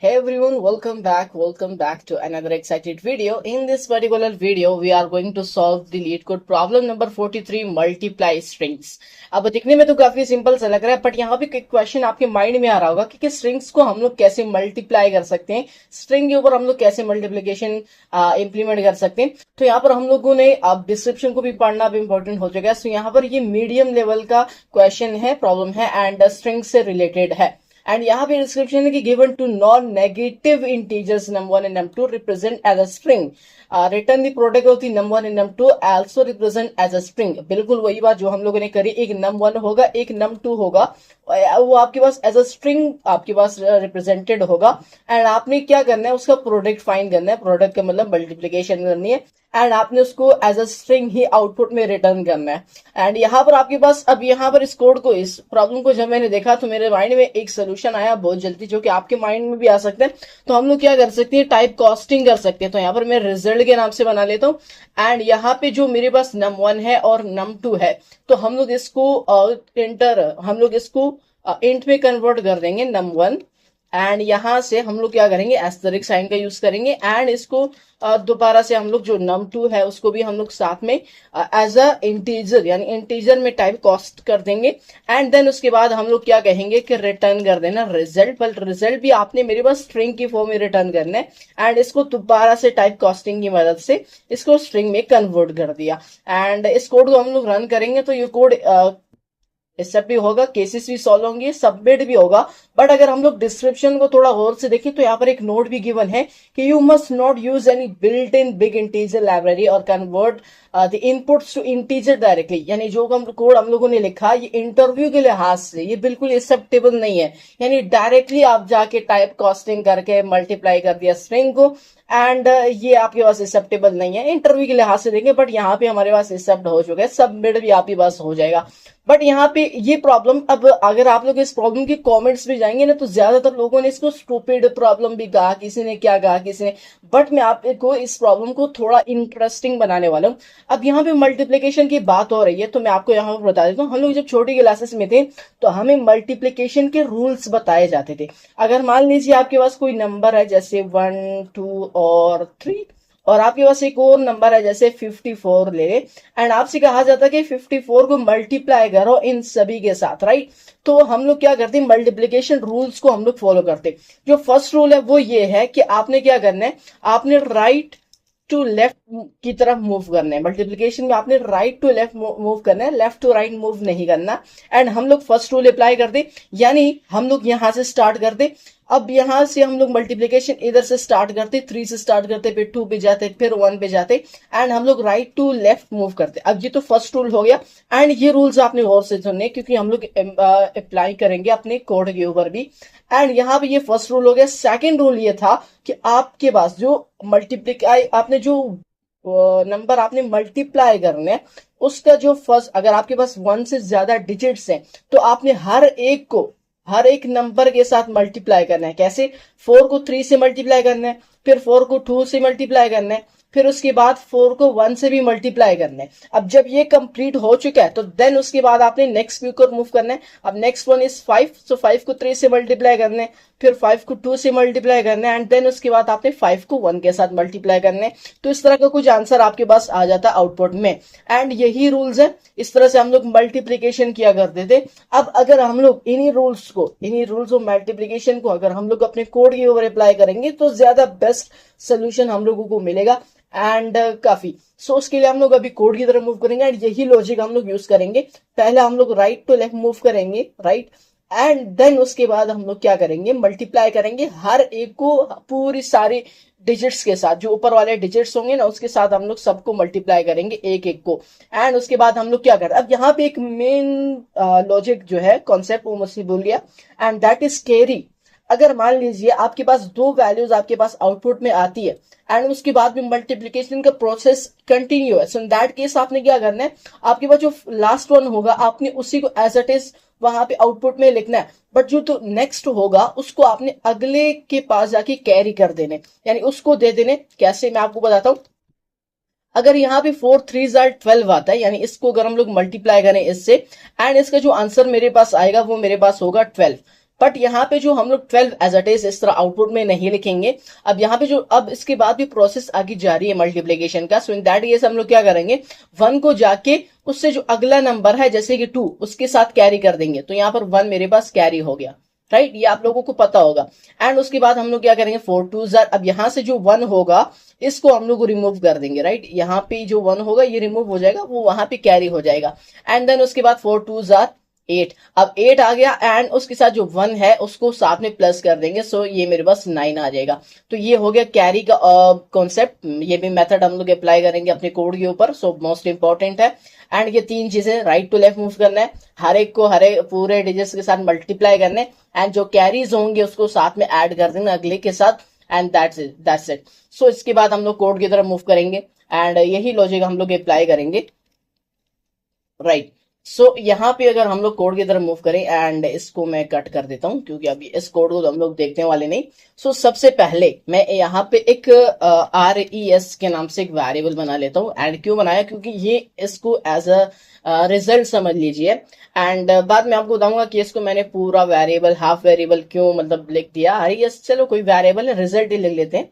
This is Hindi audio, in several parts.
Hey everyone, welcome back to another excited video. In this particular video, we are going to solve the lead code problem number 43 multiply strings. अब दिखने में तो काफी सिंपल सा लग रहा है, बट यहाँ पे एक क्वेश्चन आपके माइंड में आ रहा होगा कि स्ट्रिंग्स को हम लोग कैसे मल्टीप्लाई कर सकते हैं, स्ट्रिंग के ऊपर हम लोग कैसे मल्टीप्लीकेशन इंप्लीमेंट कर सकते हैं। तो यहाँ पर हम लोगों ने अब डिस्क्रिप्शन को भी पढ़ना भी इंपॉर्टेंट हो चुका है। तो यहाँ पर ये मीडियम लेवल का क्वेश्चन है, प्रॉब्लम है एंड स्ट्रिंग से रिलेटेड है। एंड यहाँ पे डिस्क्रिप्शन है कि given two non negative integers num1 and num2 represent as a string, return the product of the num1 and num2 also represent as a string. बिल्कुल वही बात जो हम लोगों ने करी, एक num1 होगा एक num2 होगा, वो आपके पास एज अ स्ट्रिंग आपके पास रिप्रेजेंटेड होगा। एंड आपने क्या करना है, उसका प्रोडक्ट फाइंड करना है, प्रोडक्ट का मतलब मल्टीप्लीकेशन करनी है एंड आपने उसको एज अ स्ट्रिंग ही आउटपुट में रिटर्न करना है। एंड यहाँ पर आपके पास अब यहाँ पर इस कोड को, इस प्रॉब्लम को जब मैंने देखा तो मेरे माइंड में एक सोल्यूशन आया बहुत जल्दी, जो कि आपके माइंड में भी आ सकता है। तो हम लोग क्या कर सकते हैं, टाइप कास्टिंग कर सकते हैं। तो यहाँ पर मैं रिजल्ट के नाम से बना लेता हूँ एंड यहाँ पे जो मेरे पास num1 है और num2 है, तो हम लोग इसको इंट में कन्वर्ट कर देंगे num1 एंड यहां से हम लोग क्या करेंगे, एस्टेरिक साइन का यूज करेंगे एंड इसको दोबारा से हम लोग जो num2 है उसको भी हम लोग साथ में एज अ इंटीजर यानी इंटीजर में टाइप कास्ट कर देंगे। एंड देन उसके बाद हम लोग क्या कहेंगे कि रिटर्न कर देना रिजल्ट, पर रिजल्ट भी आपने मेरे पास स्ट्रिंग की फॉर्म में रिटर्न करना है एंड इसको दोबारा से टाइप कास्टिंग की मदद से इसको स्ट्रिंग में कन्वर्ट कर दिया। एंड इस कोड को हम लोग रन करेंगे तो ये कोड एक्सेप्ट भी होगा, केसेस भी सॉल्व होंगे, सबमिट भी होगा। बट अगर हम लोग डिस्क्रिप्शन को थोड़ा गौर से देखें तो यहाँ पर एक नोट भी गिवन है कि you must not use any built in big integer library और convert the inputs to integer directly. यानी जो कोड हम लोगों ने लिखा ये इंटरव्यू के लिहाज से ये बिल्कुल एक्सेप्टेबल नहीं है। यानी डायरेक्टली आप जाके टाइप कास्टिंग करके मल्टीप्लाई कर दिया स्ट्रिंग को एंड ये आपके पास एक्सेप्टेबल नहीं है इंटरव्यू के लिहाज से देंगे। बट यहाँ पे हमारे पास एक्सेप्ट हो चुका है, सबमिट भी आपके पास हो जाएगा। बट यहाँ पे ये प्रॉब्लम, अब अगर आप लोग इस प्रॉब्लम के कमेंट्स में जाएंगे ना तो ज्यादातर लोगों ने इसको स्टूपिड प्रॉब्लम भी कहा, किसी ने क्या कहा किसी ने, बट मैं आपको इस प्रॉब्लम को थोड़ा इंटरेस्टिंग बनाने वाला हूँ। अब यहाँ पे मल्टीप्लीकेशन की बात हो रही है तो मैं आपको यहाँ पर बता देता हूँ, हम लोग जब छोटी क्लासेस में थे तो हमें मल्टीप्लीकेशन के रूल्स बताए जाते थे। अगर मान लीजिए आपके पास कोई नंबर है जैसे 1 2 और 3 और आपके पास एक और नंबर है जैसे 54 ले एंड आपसे कहा जाता है कि 54 को मल्टीप्लाई करो इन सभी के साथ, राइट। तो हम लोग क्या करते हैं, मल्टीप्लीकेशन रूल्स को हम लोग फॉलो करते हैं। जो फर्स्ट रूल है वो ये है कि आपने क्या करना है, आपने राइट टू लेफ्ट की तरफ मूव करना है। मल्टीप्लीकेशन में आपने राइट टू लेफ्ट मूव करना है, लेफ्ट टू राइट मूव नहीं करना। एंड हम लोग फर्स्ट रूल अप्लाई कर दे, यानी हम लोग यहां से स्टार्ट कर दे। अब यहां से हम लोग मल्टीप्लीकेशन इधर से स्टार्ट करते, 3 से स्टार्ट करते, फिर 2 पे जाते, फिर 1 पे जाते एंड हम लोग राइट टू लेफ्ट मूव करते। अब ये तो फर्स्ट रूल हो गया एंड ये रूल्स आपने गौर से सुनने क्योंकि हम लोग अप्लाई करेंगे अपने कोड के ऊपर भी। एंड यहाँ पे ये फर्स्ट रूल हो गया। सेकेंड रूल ये था कि आपके पास जो मल्टीप्लीकाई आपने जो नंबर आपने मल्टीप्लाई करने हैं उसका जो फर्स्ट, अगर आपके पास 1 से ज्यादा डिजिट्स हैं तो आपने हर एक नंबर के साथ मल्टीप्लाई करना है। कैसे, 4 को 3 से मल्टीप्लाई करना है, फिर 4 को 2 से मल्टीप्लाई करना है, फिर उसके बाद 4 को 1 से भी मल्टीप्लाई करना है। अब जब ये कंप्लीट हो चुका है तो देन उसके बाद आपने नेक्स्ट व्यू को मूव करना है। अब नेक्स्ट वन इज 5, सो 5 को 3 से मल्टीप्लाई करना है, फिर 5 को 2 से मल्टीप्लाई करना है एंड देन उसके बाद आपने 5 को 1 के साथ मल्टीप्लाई करना है। तो इस तरह का कुछ आंसर आपके पास आ जाता है आउटपुट में। एंड यही रूल्स है, इस तरह से हम लोग मल्टीप्लीकेशन किया करते थे। अब अगर हम लोग इन्हीं रूल्स ऑफ मल्टीप्लीकेशन को अगर हम लोग अपने कोड के ऊपर अप्लाई करेंगे तो ज्यादा बेस्ट सोल्यूशन हम लोगों को मिलेगा एंड काफी। सो उसके लिए हम लोग अभी कोड की तरफ मूव करेंगे एंड यही लॉजिक हम लोग यूज करेंगे। पहले हम लोग राइट टू लेफ्ट मूव करेंगे, राइट, एंड देन उसके बाद हम लोग क्या करेंगे, मल्टीप्लाई करेंगे हर एक को पूरी सारी डिजिट्स के साथ, जो ऊपर वाले डिजिट्स होंगे ना उसके साथ हम लोग सबको मल्टीप्लाई करेंगे एक एक को। एंड उसके बाद हम लोग क्या करें, अब यहाँ पे एक मेन लॉजिक जो है, कॉन्सेप्ट, वो मुझसे भूल गया एंड दैट इज कैरी। अगर मान लीजिए आपके पास 2 वैल्यूज आपके पास आउटपुट में आती है एंड उसके बाद भी मल्टीप्लीकेशन का प्रोसेस कंटिन्यू है, सो इन दैट केस आपने क्या करना है, आपके पास जो लास्ट वन होगा आपने उसी को एज इट इज वहां पे आउटपुट में लिखना है। बट जो तो नेक्स्ट होगा उसको आपने अगले के पास जाके कैरी कर देने, यानी उसको दे देने। कैसे, मैं आपको बताता हूं। अगर यहाँ पे 4 3 12 आता है, यानी इसको अगर हम लोग मल्टीप्लाई करें इससे एंड इसका जो आंसर मेरे पास आएगा वो मेरे पास होगा 12। बट यहाँ पे जो हम लोग 12 एज इट इज इस तरह आउटपुट में नहीं लिखेंगे। अब यहाँ पे जो अब इसके बाद भी प्रोसेस आगे जारी है मल्टीप्लीकेशन का। सो इन दैट केस हम लोग क्या करेंगे, 1 को जाके उससे जो अगला नंबर है जैसे कि 2 उसके साथ कैरी कर देंगे, तो यहाँ पर 1 मेरे पास कैरी हो गया, राइट, ये आप लोगों को पता होगा। एंड उसके बाद हम लोग क्या करेंगे, 4 2 जार, अब यहां से जो 1 होगा इसको हम लोग रिमूव कर देंगे, राइट, यहाँ पे जो 1 होगा ये रिमूव हो जाएगा, वो वहां पे कैरी हो जाएगा। एंड देन उसके बाद 4 2 जार 8, अब 8 आ गया एंड उसके साथ जो 1 है उसको साथ में प्लस कर देंगे, सो ये मेरे पास 9 आ जाएगा। तो ये हो गया कैरी का कॉन्सेप्ट। ये भी मेथड हम लोग अप्लाई करेंगे अपने कोड के ऊपर, सो मोस्ट इंपॉर्टेंट है। एंड ये 3 चीजें राइट टू लेफ्ट मूव करना है, हर एक को हर एक पूरे डिजिट्स के साथ मल्टीप्लाई करने, एंड जो कैरीज होंगे उसको साथ में ऐड कर देना अगले के साथ, एंड दैट्स इट। सो इसके बाद हम लोग कोड की तरफ मूव करेंगे एंड यही लॉजिक हम लोग अप्लाई करेंगे, राइट। सो यहाँ पे अगर हम लोग कोड की तरफ मूव करें, एंड इसको मैं कट कर देता हूं क्योंकि अभी इस कोड को तो हम लोग देखने वाले नहीं। सो सबसे पहले मैं यहाँ पे एक RES के नाम से एक वेरिएबल बना लेता हूँ। एंड क्यों बनाया, क्योंकि ये इसको एज अ रिजल्ट समझ लीजिए। एंड बाद में आपको बताऊंगा कि इसको मैंने पूरा वेरिएबल हाफ वेरिएबल क्यों मतलब लिख दिया। RES चलो कोई वेरिएबल है, रिजल्ट ही लिख लेते हैं,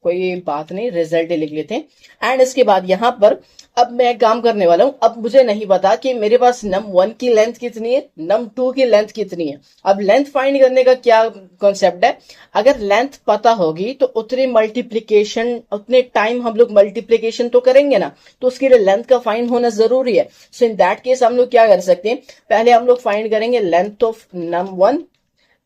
कोई बात नहीं, रिजल्ट ही लिख लेते हैं। एंड इसके बाद यहाँ पर अब मैं काम करने वाला हूं। अब मुझे नहीं पता कि मेरे पास num1 की लेंथ कितनी है, num2 की लेंथ कितनी है। अब लेंथ फाइंड करने का क्या कॉन्सेप्ट है, अगर लेंथ पता होगी तो उतने मल्टीप्लीकेशन उतने टाइम हम लोग मल्टीप्लीकेशन तो करेंगे ना, तो उसके लिए लेंथ का फाइंड होना जरूरी है। सो इन दैट केस हम लोग क्या कर सकते हैं, पहले हम लोग फाइंड करेंगे लेंथ ऑफ num1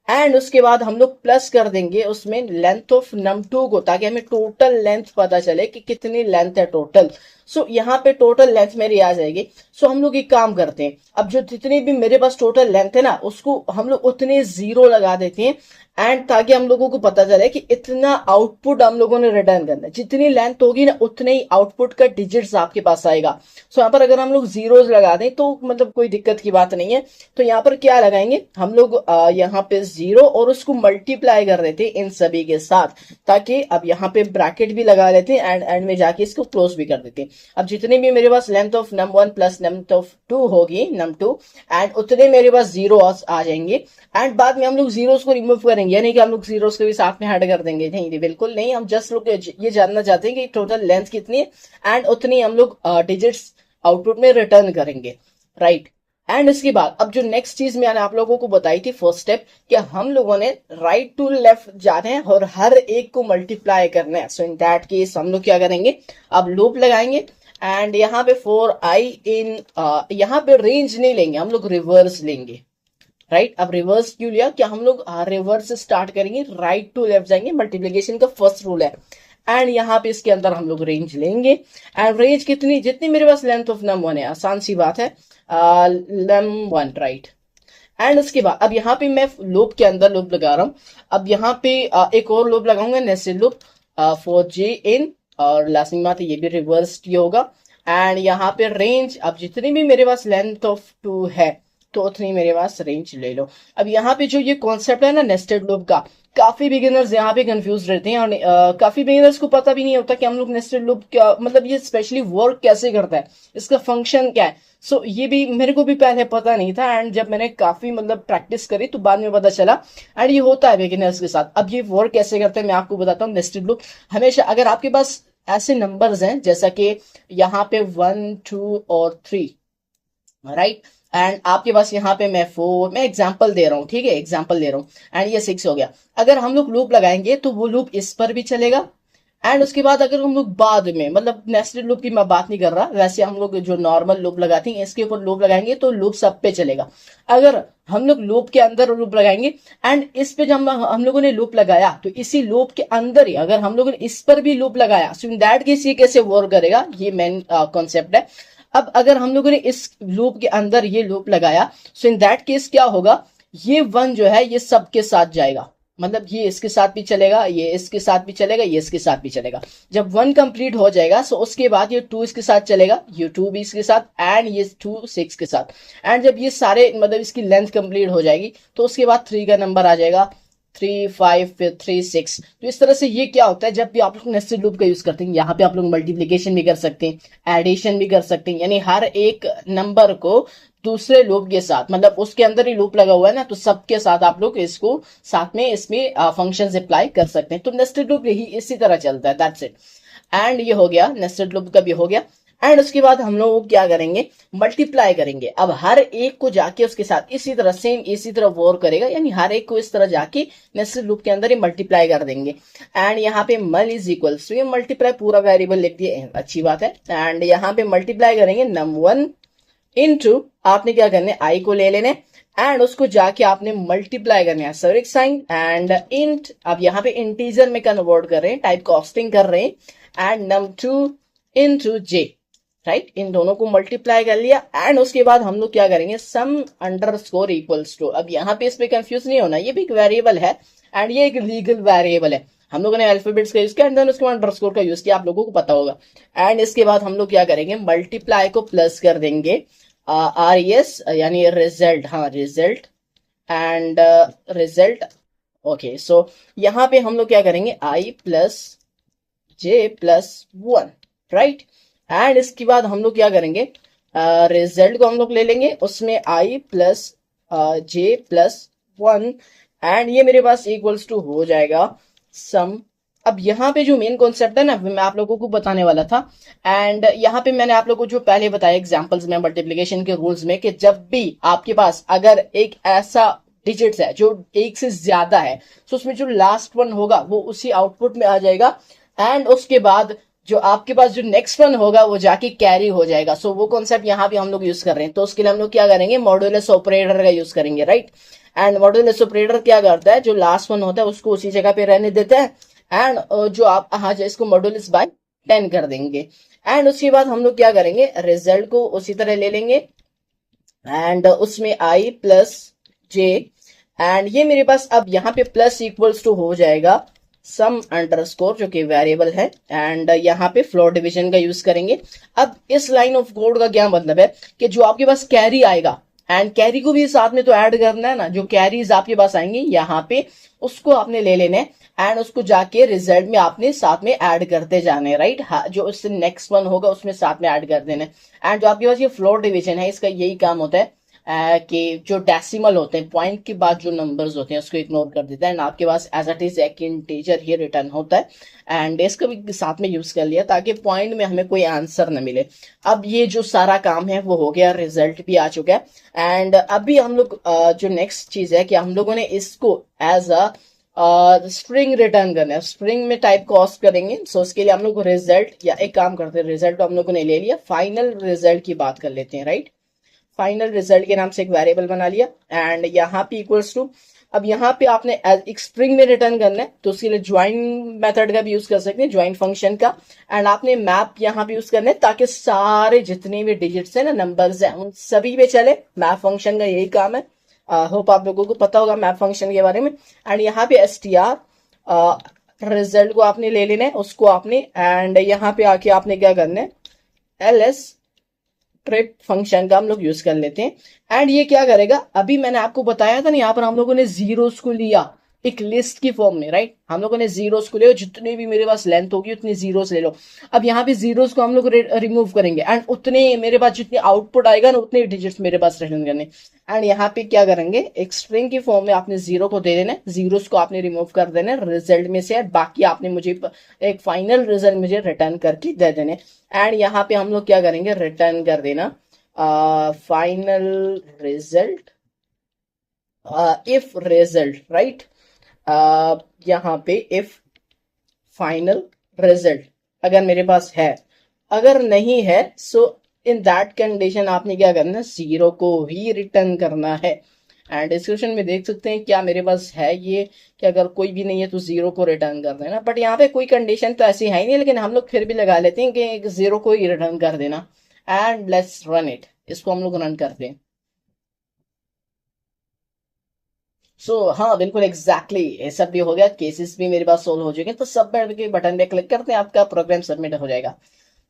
एंड उसके बाद हम लोग प्लस कर देंगे उसमें लेंथ ऑफ num2 को, ताकि हमें टोटल लेंथ पता चले कि कितनी लेंथ है टोटल। सो यहाँ पे टोटल लेंथ मेरी आ जाएगी। सो हम लोग एक काम करते हैं, अब जो जितनी भी मेरे पास टोटल लेंथ है ना उसको हम लोग उतने 0 लगा देते हैं, एंड ताकि हम लोगों को पता चले कि इतना आउटपुट हम लोगों ने रिटर्न करना है। जितनी लेंथ होगी ना उतने ही आउटपुट का डिजिट्स आपके पास आएगा। सो यहाँ पर अगर हम लोग जीरोस लगा दें तो मतलब कोई दिक्कत की बात नहीं है। तो यहाँ पर क्या लगाएंगे हम लोग, यहाँ पे 0 और उसको मल्टीप्लाई कर देते हैं इन सभी के साथ, ताकि अब यहाँ पे ब्रैकेट भी लगा लेते हैं एंड एंड में जाके इसको क्लोज भी कर देते हैं। अब जितने भी मेरे पास length of num1 plus length of 2 होगी num2, एंड उतने मेरे पास 0 आ जाएंगे। एंड बाद में हम लोग जीरोस को रिमूव करेंगे, यानी कि हम लोग जीरोस को भी साथ में ऐड कर देंगे, नहीं बिल्कुल नहीं, हम जस्ट लोग ये जानना चाहते हैं कि टोटल लेंथ कितनी है एंड उतनी हम लोग डिजिट्स आउटपुट में रिटर्न करेंगे, राइट। एंड इसके बाद अब जो नेक्स्ट चीज मैंने आप लोगों को बताई थी फर्स्ट स्टेप, कि हम लोगों ने राइट टू लेफ्ट जाना है और हर एक को मल्टीप्लाई करना है। सो इन दैट केस हम लोग क्या करेंगे, अब लूप लगाएंगे एंड यहाँ पे फॉर आई इन, यहाँ पे रेंज नहीं लेंगे, हम लोग रिवर्स लेंगे, राइट। अब रिवर्स क्यों लिया, क्या हम लोग रिवर्स स्टार्ट करेंगे, राइट टू लेफ्ट जाएंगे, मल्टीप्लीकेशन का फर्स्ट रूल है। एंड यहाँ पे इसके अंदर हम लोग रेंज लेंगे, एंड रेंज कितनी, जितनी मेरे पास लेंथ ऑफ num1 है, आसान सी बात है, num1, राइट। एंड उसके बाद अब यहाँ पे मैं लूप के अंदर लूप लगा रहा हूँ। अब यहाँ पे एक और लूप लगाऊंगा, नेस्टेड लूप फॉर j इन, और लास्ट बात ये भी रिवर्स होगा। एंड यहाँ पे रेंज, अब जितनी भी मेरे पास लेंथ ऑफ 2 है तो उतनी मेरे पास रेंज ले लो। अब यहाँ पे जो ये कॉन्सेप्ट है ना नेस्टेड लूप का, काफी बिगिनर्स यहाँ पे कंफ्यूज रहते हैं, और काफी बिगिनर्स को पता भी नहीं होता कि हम लोग नेस्टेड लूप क्या मतलब ये स्पेशली वर्क कैसे करता है, इसका फंक्शन क्या है। सो ये भी मेरे को भी पहले पता नहीं था, एंड जब मैंने काफी मतलब प्रैक्टिस करी तो बाद में पता चला। एंड ये होता है बिगिनर्स के साथ। अब ये वर्क कैसे करते हैं मैं आपको बताता हूँ। नेस्टेड लूप हमेशा, अगर आपके पास ऐसे नंबर्स हैं जैसा कि यहाँ पे 1 2 और 3, राइट, एंड आपके पास यहाँ पे मैं 4, मैं एग्जांपल दे रहा हूँ, ठीक है, एग्जांपल दे रहा हूँ, एंड ये 6 हो गया। अगर हम लोग लूप लगाएंगे तो वो लूप इस पर भी चलेगा, एंड उसके बाद अगर हम लोग बाद में मतलब नेस्टेड लूप की मैं बात नहीं कर रहा, वैसे हम लोग जो नॉर्मल लूप लगाते हैं इसके ऊपर लूप लगाएंगे तो लूप सब पे चलेगा। अगर हम लोग लूप के अंदर लूप लगाएंगे एंड इस पे जब हम लोगों ने लूप लगाया तो इसी लूप के अंदर ही अगर हम लोगों ने इस पर भी लूप लगाया, सो इन दैट केस ये कैसे वर्क करेगा, ये मेन कॉन्सेप्ट है। अब अगर हम लोगों ने इस लूप के अंदर ये लूप लगाया, सो इन दैट केस क्या होगा, ये 1 जो है ये सबके साथ जाएगा, मतलब ये इसके साथ भी चलेगा, ये इसके साथ भी चलेगा, ये इसके साथ भी चलेगा। जब 1 कंप्लीट हो जाएगा सो उसके बाद ये 2 इसके साथ चलेगा, ये 2 भी इसके साथ, एंड ये 2 6 के साथ। एंड जब ये सारे मतलब इसकी लेंथ कंप्लीट हो जाएगी तो उसके बाद 3 का नंबर आ जाएगा, 3 5 फिर 3 6। तो इस तरह से ये क्या होता है, जब भी आप लोग नेस्टेड लूप का यूज करते हैं, यहाँ पे आप लोग मल्टीप्लीकेशन भी कर सकते हैं, एडिशन भी कर सकते हैं, यानी हर एक नंबर को दूसरे लूप के साथ, मतलब उसके अंदर ही लूप लगा हुआ है ना, तो सबके साथ आप लोग इसको साथ में इसमें फंक्शन अप्लाई कर सकते हैं। तो नेस्टेड लूप यही इसी तरह चलता है, दैट्स इट। एंड ये हो गया, नेस्टेड लूप का भी हो गया। एंड उसके बाद हम लोग क्या करेंगे, मल्टीप्लाई करेंगे। अब हर एक को जाके उसके साथ इसी तरह सेम इसी तरह वॉर करेगा, यानी हर एक को इस तरह जाके नेस्टेड लूप के अंदर ही मल्टीप्लाई कर देंगे। एंड यहाँ पे मल इज इक्वल टू, ये मल्टीप्लाई पूरा वेरिएबल लिख दिए, अच्छी बात है। एंड यहाँ पे मल्टीप्लाई करेंगे num1 इनटू, आपने क्या करना है, आई को ले लेना एंड उसको जाके आपने मल्टीप्लाई करना है सर साइन एंड इंट। अब यहाँ पे इंटीजर में कन्वर्ट कर रहे हैं, टाइप कास्टिंग कर रहे हैं। And num2 into J, right, इन दोनों को मल्टीप्लाई कर लिया। एंड उसके बाद हम लोग क्या करेंगे, सम अंडरस्कोर इक्वल्स टू। अब यहाँ पे इस पे कंफ्यूज नहीं होना, ये भी एक वेरिएबल है एंड ये एक लीगल वेरिएबल है। हम लोगों ने अल्फाबेट्स का यूज किया एंड देन उसके बाद अंडरस्कोर का यूज किया, आप लोगों को पता होगा। एंड इसके बाद हम लोग क्या करेंगे, मल्टीप्लाई को प्लस कर देंगे RES, यानी रिजल्ट, हाँ रिजल्ट एंड रिजल्ट। ओके, सो यहाँ पे हम लोग क्या करेंगे, I plus J plus 1, right. And इसके बाद हम लोग क्या करेंगे, रिजल्ट को हम लोग ले लेंगे, उसमें I plus J plus 1 and ये मेरे पास इक्वल्स टू हो जाएगा सम। अब यहाँ पे जो मेन कॉन्सेप्ट है ना, मैं आप लोगों को बताने वाला था। एंड यहाँ पे मैंने आप लोगों को जो पहले बताया एग्जांपल्स में मल्टीप्लिकेशन के रूल्स में, कि जब भी आपके पास अगर एक ऐसा डिजिट्स है जो एक से ज्यादा है, तो उसमें जो लास्ट वन होगा वो उसी आउटपुट में आ जाएगा। एंड उसके बाद जो आपके पास जो नेक्स्ट वन होगा वो जाके कैरी हो जाएगा। सो वो कॉन्सेप्ट यहाँ पे हम लोग यूज कर रहे हैं। तो उसके लिए हम लोग क्या करेंगे, मॉड्यूलस ऑपरेटर का यूज करेंगे, राइट। एंड मॉड्यूलस ऑपरेटर क्या करता है, जो लास्ट वन होता है उसको उसी जगह पे रहने देता है। एंड जो आप हाँ इसको मॉड्यूलस बाय 10 कर देंगे। एंड उसके बाद हम लोग क्या करेंगे, रिजल्ट को उसी तरह ले लेंगे एंड उसमें I प्लस J। एंड ये मेरे पास अब यहाँ पे प्लस इक्वल्स टू हो जाएगा सम अंडरस्कोर, जो कि वेरिएबल है। एंड यहाँ पे फ्लोर डिवीजन का यूज करेंगे। अब इस लाइन ऑफ कोड का क्या मतलब है, कि जो आपके पास कैरी आएगा, एंड कैरी को भी साथ में तो ऐड करना है ना, जो कैरीज आपके पास आएंगे यहाँ पे उसको आपने ले लेना है एंड उसको जाके रिजल्ट में आपने साथ में ऐड करते जाने, राइट। हाँ, जो उससे नेक्स्ट वन होगा उसमें साथ में ऐड कर देना है। एंड जो आपके पास ये फ्लोर डिवीजन है, इसका यही काम होता है कि जो डेसिमल होते हैं, पॉइंट के बाद जो नंबर्स होते हैं उसको इग्नोर कर देता है एंड आपके पास एज इट इज एक इंटीजर ही रिटर्न होता है। एंड इसका भी साथ में यूज कर लिया ताकि पॉइंट में हमें कोई आंसर न मिले। अब ये जो सारा काम है वो हो गया, रिजल्ट भी आ चुका है। एंड अभी हम लोग जो नेक्स्ट चीज है कि हम लोगों ने इसको एज अ स्ट्रिंग रिटर्न करना है, स्ट्रिंग में टाइप कॉस्ट करेंगे। सो उसके लिए हम लोग रिजल्ट, या एक काम करते हैं, रिजल्ट हम लोगों ने ले लिया, फाइनल रिजल्ट की बात कर लेते हैं, राइट। फाइनल रिजल्ट के नाम से एक वेरिएबल बना लिया एंड यहाँ पे इक्वल्स टू, अब यहाँ पे आपने एक स्ट्रिंग में रिटर्न करना है, तो उसके लिए ज्वाइन मेथड का भी यूज कर सकते हैं, ज्वाइन फंक्शन का। एंड आपने मैप यहाँ पे यूज करना है ताकि सारे जितने भी डिजिट्स है ना, नंबर्स है, उन सभी पे चले। मैप फंक्शन का यही काम है। होप आप लोगों को पता होगा मैप फंक्शन के बारे में। एंड यहाँ पे str रिजल्ट को आपने ले लेना है, उसको आपने, एंड यहाँ पे आके आपने क्या करना है, ls ट्रिप फंक्शन का हम लोग यूज कर लेते हैं। एंड ये क्या करेगा, अभी मैंने आपको बताया था ना, यहाँ पर हम लोगों ने जीरोस को लिया एक लिस्ट की फॉर्म में, राइट। हम लोगों ने जीरोस को लिया, जितने भी मेरे पास लेंथ होगी उतनी जीरोस ले लो। अब यहाँ पे जीरोस को हम लोग रिमूव करेंगे एंड उतने मेरे पास जितने आउटपुट आएगा ना, उतने डिजिट्स मेरे पास रिटर्न करने। एंड यहाँ पे क्या करेंगे, एक स्ट्रिंग की फॉर्म में आपने जीरो को दे देना है, जीरोस को आपने रिमूव कर देना है रिजल्ट में से, बाकी आपने मुझे एक फाइनल रिजल्ट मुझे रिटर्न करके दे देने। एंड यहाँ पे हम लोग क्या करेंगे, रिटर्न कर देना final result if result, right. यहाँ पे इफ फाइनल रिजल्ट अगर मेरे पास है, अगर नहीं है सो इन दैट कंडीशन आपने क्या करना है, जीरो को ही रिटर्न करना है। एंड डिस्क्रिप्शन में देख सकते हैं क्या मेरे पास है ये, कि अगर कोई भी नहीं है तो जीरो को रिटर्न कर देना। बट यहाँ पे कोई कंडीशन तो ऐसी है ही नहीं, लेकिन हम लोग फिर भी लगा लेते हैं कि जीरो को ही रिटर्न कर देना। एंड लेट्स रन इट, इसको हम लोग रन करते हैं। सो हाँ बिल्कुल एग्जैक्टली ये सब भी हो गया, केसेस भी मेरे पास सोल्व हो चुके हैं। तो सबमिट के बटन पे क्लिक करते हैं, आपका प्रोग्राम सबमिट हो जाएगा।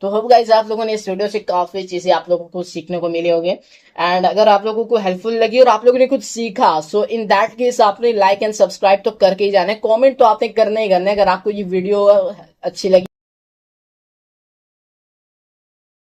तो होप गाइस आप लोगों ने इस वीडियो से काफी चीजें आप लोगों को सीखने को मिली होगी। एंड अगर आप लोगों को हेल्पफुल लगी और आप लोगों ने कुछ सीखा, सो इन दैट केस आपने लाइक एंड सब्सक्राइब तो करके ही जाना है। कमेंट तो आपने करना ही करना है अगर आपको ये वीडियो अच्छी लगी।